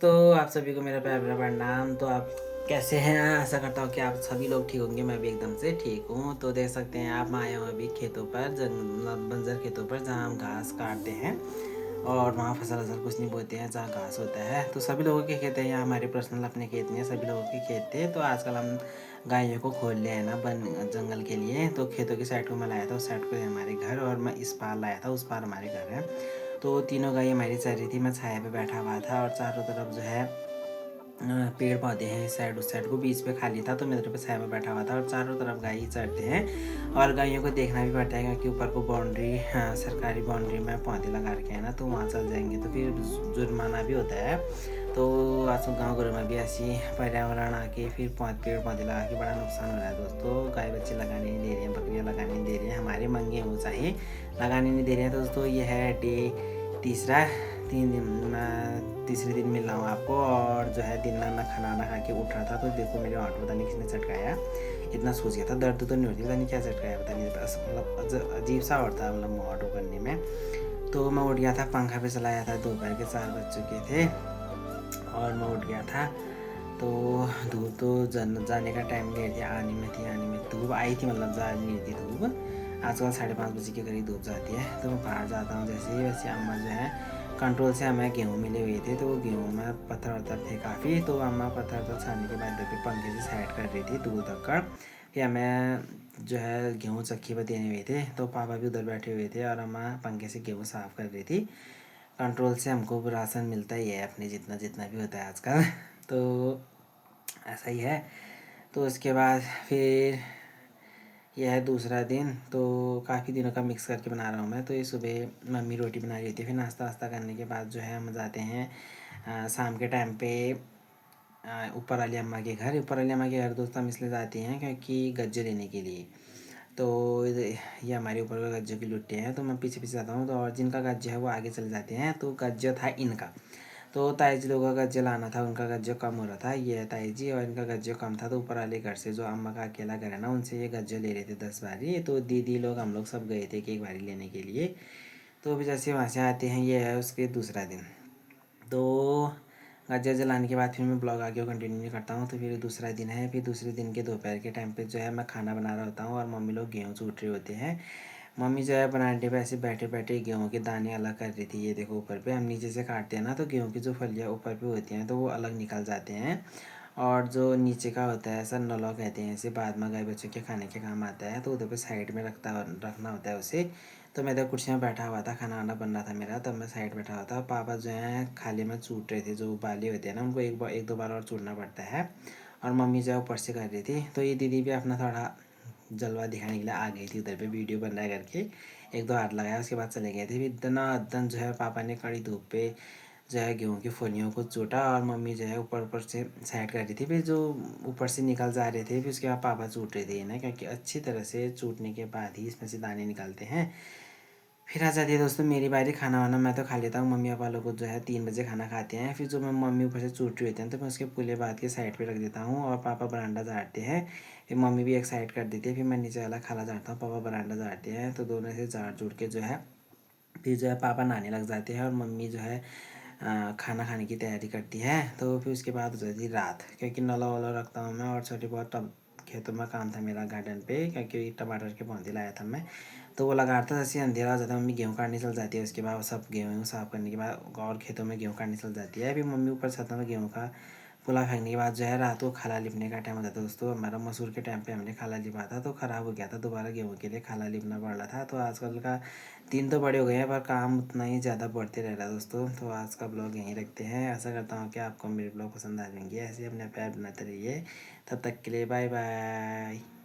दोस्तों, आप सभी को मेरा प्यार भरा प्रणाम। तो आप कैसे हैं? आशा करता हूँ कि आप सभी लोग ठीक होंगे। मैं भी एकदम से ठीक हूँ। तो देख सकते हैं आप, मैं आया हूँ अभी खेतों पर, बंजर खेतों पर, जहाँ हम घास काटते हैं और वहाँ फसल कुछ नहीं बोते हैं, जहाँ घास होता है। तो सभी लोगों के खेत हैं यहाँ, हमारे पर्सनल अपने खेत नहीं है, सभी लोगों के खेत थे। तो आजकल हम गायों को खोल लिया है ना जंगल के लिए। तो खेतों की साइड को मैं लाया था, उस साइड को है हमारे घर, और मैं इस पार लाया था, उस पार हमारे घर है। तो तीनों गाय हमारी चल रही थी, मैं छाया पे बैठा हुआ था, और चारों तरफ जो है पेड़ पौधे हैं। इस साइड उस साइड को बीच पे खाली था, तो मैं इधर पे छाया में बैठा हुआ था, और चारों तरफ गाय चढ़ते हैं। और गायों को देखना भी पड़ता है, क्योंकि ऊपर को बाउंड्री, सरकारी बाउंड्री में पौधे लगा रखे हैं ना, तो वहाँ चल जाएंगे तो फिर जुर्माना भी होता है। तो आज गाँव घरों में भी ऐसी पर्यावरण आके फिर पेड़ पौधे लगा के बड़ा नुकसान हो रहा है दोस्तों। गाय बच्चे लगाने नहीं दे रही हैं, बकरियाँ लगाने नहीं दे रही हैं, हमारे मंगे वो चाहे लगाने नहीं दे रहे हैं। दोस्तों ये है डे तीसरा, 3 दिन मैं तीसरे दिन मिल रहा हूँ आपको। और जो है दिन में मैं खाना वाना खा के उठ रहा था, तो देखो मेरे ऑटो पता नहीं किसने चटकाया। इतना सोच गया था, दर्द तो नहीं होती, पता नहीं क्या चटकाया, पता नहीं, मतलब अजीब सा और था, मतलब ऑटो करने में। तो मैं उठ गया था, पंखा पे चलाया था, दोपहर के 4 बज चुके थे और मैं उठ गया था। तो धूप तो जाने का टाइम नहीं थी, आने में थी, आने में धूप आई थी, मतलब जा नहीं थी धूप। आजकल 5:30 बजे के करीब धूप जाती है। तो मैं बाहर जाता हूँ जैसे ही, वैसे अम्मा जो है कंट्रोल से हमें गेहूँ मिले हुए थे, तो वो गेहूँ में पत्थर वत्थर थे काफ़ी। तो अम्मा पत्थर वत्थर छानने के बाद फिर पंखे से साइड कर रही थी दूर तक कर। फिर हमें जो है गेहूँ चक्की पर देने हुए थे, तो पापा भी उधर बैठे हुए थे, और अम्मा पंखे से गेहूँ साफ़ कर रही थी। कंट्रोल से हमको राशन मिलता ही है अपने, जितना जितना भी होता है आजकल। तो ऐसा ही है। तो उसके बाद फिर यह है दूसरा दिन। तो काफ़ी दिनों का मिक्स करके बना रहा हूँ मैं। तो ये सुबह मम्मी रोटी बना रही थी, फिर नाश्ता वास्ता करने के बाद जो है हम जाते हैं शाम के टाइम पे ऊपर वाली अम्मा के घर। ऊपर वाली अम्मा के घर दोस्त हम इसलिए जाते हैं क्योंकि गज्जे लेने के लिए। तो ये हमारे ऊपर का गज्जों की लुट्टे हैं, तो मैं पीछे पीछे जाता हूँ। तो और जिनका गज्जा है वो आगे चले जाते हैं। तो गज्जा था इनका, तो ताई जी लोगों का गज्जा लाना था, उनका गज्जा कम हो रहा था। ये है ताई जी, और इनका गज्जा कम था, तो ऊपर वाले घर से जो अम्मा का अकेला घर है ना, उनसे ये गज्जा ले रहे थे 10 बारी। तो दीदी लोग हम लोग सब गए थे कि एक बारी लेने के लिए। तो अभी जैसे वहाँ से आते हैं, ये है उसके दूसरा दिन। तो गज्जा जलाने के बाद फिर मैं ब्लॉग आगे कंटिन्यू नहीं करता हूँ। तो फिर दूसरा दिन है, फिर दूसरे दिन के दोपहर के टाइम पे जो है मैं खाना बना रहा होता हूँ, और मम्मी लोग गेहूँ चूट रहे होते हैं। मम्मी जो है बनाने पे ऐसे बैठे बैठे गेहूँ के दाने अलग कर रही थी। ये देखो ऊपर पे हम नीचे से काटते हैं ना, तो गेहूँ की जो फलियाँ ऊपर पे होती हैं तो वो अलग निकल जाते हैं, और जो नीचे का होता है सर नलौ कहते हैं इसे, बाद में गाय बच्चों के खाने के काम आता है। तो उधर पे साइड में रखना होता है उसे। तो मैं इधर कुर्सी में बैठा हुआ था, खाना वाना बन रहा था मेरा, तब मैं साइड बैठा हुआ था। पापा जो है खाले में चूट रहे थे, जो बाले होते हैं ना उनको एक दो बार और चूटना पड़ता है। और मम्मी जो है ऊपर से कर रही थी। तो ये दीदी भी अपना थोड़ा जलवा दिखाने के लिए आ गई थी, उधर पे वीडियो बन रहा है करके। एक दो हाथ लगाया, उसके बाद चले गए थे। फिर इतना अदन जो है पापा ने कड़ी धूप पे जो है गेहूँ की फलियों को चूटा, और मम्मी जो है ऊपर ऊपर से साइड कर रही थी। फिर जो ऊपर से निकल जा रहे थे, फिर उसके बाद पापा चूट रहे थे ना, क्योंकि अच्छी तरह से चूटने के बाद ही इसमें से दाने निकलते हैं। फिर आ जाती है दोस्तों मेरी बारी। खाना वाना मैं तो खा लेता हूँ, मम्मी पापा लोग को जो है 3 बजे खाना खाते हैं। फिर जो मैं मम्मी ऊपर से चूट रही होती हैं, तो मैं उसके पूले बात के साइड पे रख देता हूँ, और पापा बरांडा झाड़ते हैं। फिर मम्मी भी एक साइड कर देती है, फिर मैं नीचे वाला खाला झाड़ता हूँ, पापा बरांडा झाड़ते हैं। तो दोनों से झाड़ झूड़ के जो है फिर जो है पापा नहाने लग जाते हैं, और मम्मी जो है खाना खाने की तैयारी करती है। तो फिर उसके बाद हो जाती है रात, क्योंकि नला वला रखता हूँ मैं, और छोटी बहुत खेतों में काम था मेरा गार्डन पे, क्योंकि टमाटर के पौधे लाया था मैं। तो वो लगाता जैसे अंधेरा हो जाता है, मम्मी गेहूँ काटने चल जाती है। उसके बाद सब गेहूँ साफ़ करने के बाद और खेतों में गेहूँ काटने चल जाती है। फिर मम्मी ऊपर छत में गेहूँ का पुला फेंकने के बाद जो है रात को खाला लिपने का टाइम हो जाता है दोस्तों। हमारा मसूर के टाइम पे हमने खाला लिपा था, तो ख़राब हो गया था, दोबारा गेहूँ के लिए खाला लिपना पड़ रहा था। तो आजकल का दिन तो बड़े हो गए हैं, पर काम उतना ही ज़्यादा बढ़ते रह रहा है दोस्तों। तो आज का ब्लॉग यहीं रखते हैं। आशा करता हूँ कि आपको मेरे ब्लॉग पसंद आ जाएंगे। ऐसे ही अपना प्यार बनाते रहिए। तब तक के लिए बाय बाय।